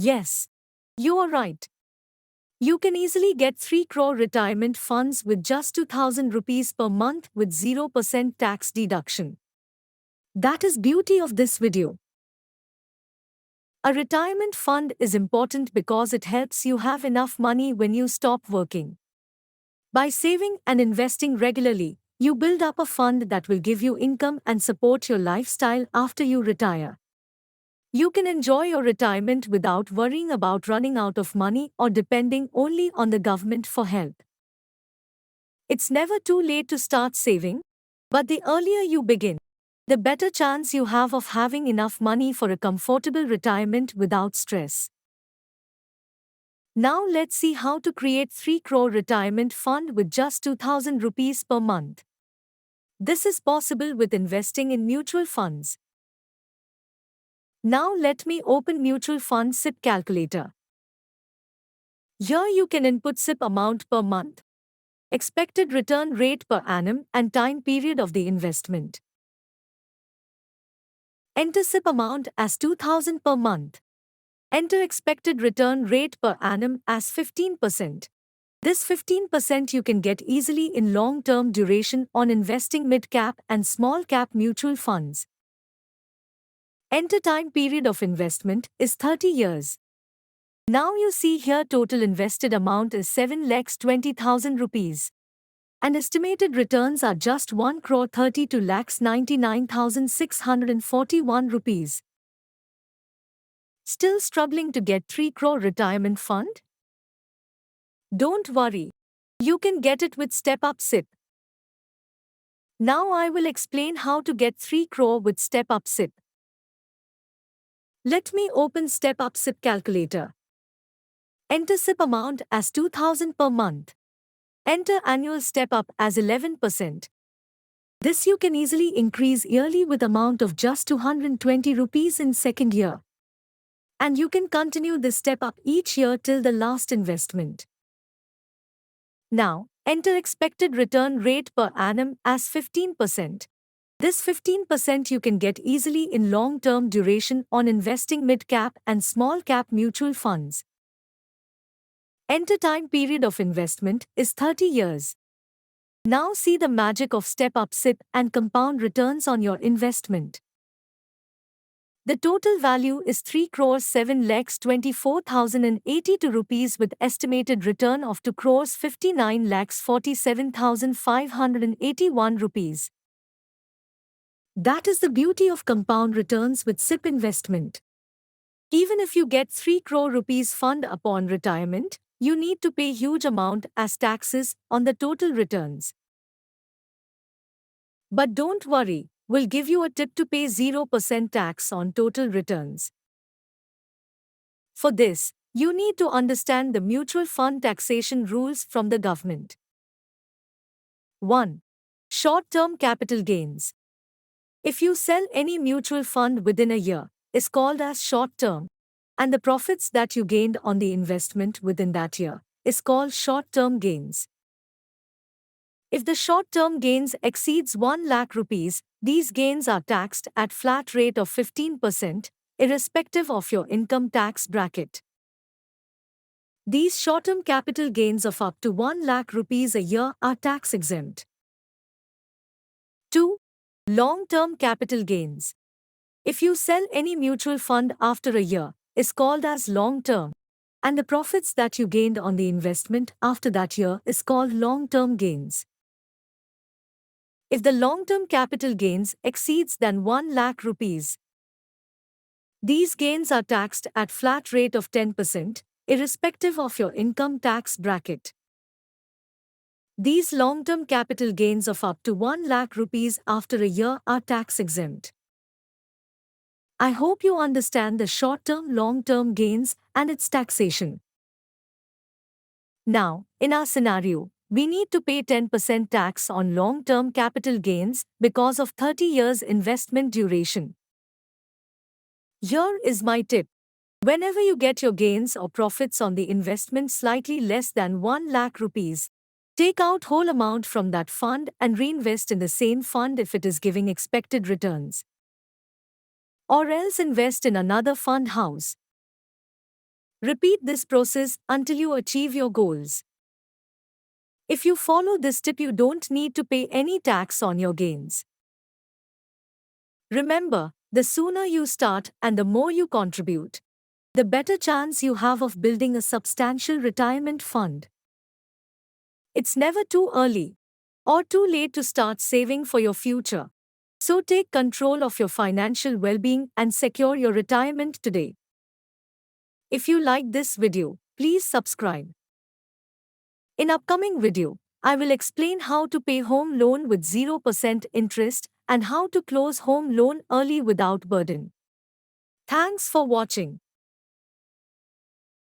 Yes, you are right. You can easily get 3 crore retirement funds with just 2000 rupees per month with 0% tax deduction. That is beauty of this video. A retirement fund is important because it helps you have enough money when you stop working. By saving and investing regularly, you build up a fund that will give you income and support your lifestyle after you retire. You can enjoy your retirement without worrying about running out of money or depending only on the government for help. It's never too late to start saving, but the earlier you begin, the better chance you have of having enough money for a comfortable retirement without stress. Now let's see how to create 3 crore retirement fund with just 2000 rupees per month. This is possible with investing in mutual funds. Now let me open mutual fund SIP calculator. Here you can input SIP amount per month, expected return rate per annum and time period of the investment. Enter SIP amount as 2000 per month. Enter expected return rate per annum as 15%. This 15% you can get easily in long-term duration on investing mid-cap and small-cap mutual funds. Enter time period of investment is 30 years. Now you see here total invested amount is 7,20,000 rupees. And estimated returns are just 1 crore 32 lakhs 99,641 rupees. Still struggling to get 3 crore retirement fund? Don't worry. You can get it with Step Up SIP. Now I will explain how to get 3 crore with Step Up SIP. Let me open Step Up SIP calculator. Enter SIP amount as 2000 per month. Enter annual step up as 11%. This you can easily increase yearly with amount of just 220 rupees in second year. And you can continue this step up each year till the last investment. Now, enter expected return rate per annum as 15%. This 15% you can get easily in long-term duration on investing mid-cap and small-cap mutual funds. Enter time period of investment is 30 years. Now see the magic of step-up SIP and compound returns on your investment. The total value is 3 crores 7 lakhs 24,082 rupees with estimated return of 2 crores 59 lakhs 47,581 rupees. That is the beauty of compound returns with SIP investment. Even if you get 3 crore rupees fund upon retirement, you need to pay huge amount as taxes on the total returns. But don't worry, we'll give you a tip to pay 0% tax on total returns. For this, you need to understand the mutual fund taxation rules from the government. 1. Short-term capital gains. If you sell any mutual fund within a year, is called as short-term, and the profits that you gained on the investment within that year is called short-term gains. If the short-term gains exceeds 1 lakh rupees, these gains are taxed at flat rate of 15%, irrespective of your income tax bracket. These short-term capital gains of up to 1 lakh rupees a year are tax exempt. 2. Long-term capital gains. If you sell any mutual fund after a year, is called as long-term, and the profits that you gained on the investment after that year is called long-term gains. If the long-term capital gains exceeds than 1 lakh rupees, these gains are taxed at flat rate of 10%, irrespective of your income tax bracket. These long-term capital gains of up to 1 lakh rupees after a year are tax exempt. I hope you understand the short-term, long-term gains and its taxation. Now, in our scenario, we need to pay 10% tax on long-term capital gains because of 30 years investment duration. Here is my tip. Whenever you get your gains or profits on the investment slightly less than 1 lakh rupees, take out whole amount from that fund and reinvest in the same fund if it is giving expected returns. Or else invest in another fund house. Repeat this process until you achieve your goals. If you follow this tip, you don't need to pay any tax on your gains. Remember, the sooner you start and the more you contribute, the better chance you have of building a substantial retirement fund. It's never too early or too late to start saving for your future. So take control of your financial well-being and secure your retirement today. If you like this video, please subscribe. In upcoming video, I will explain how to pay home loan with 0% interest and how to close home loan early without burden. Thanks for watching.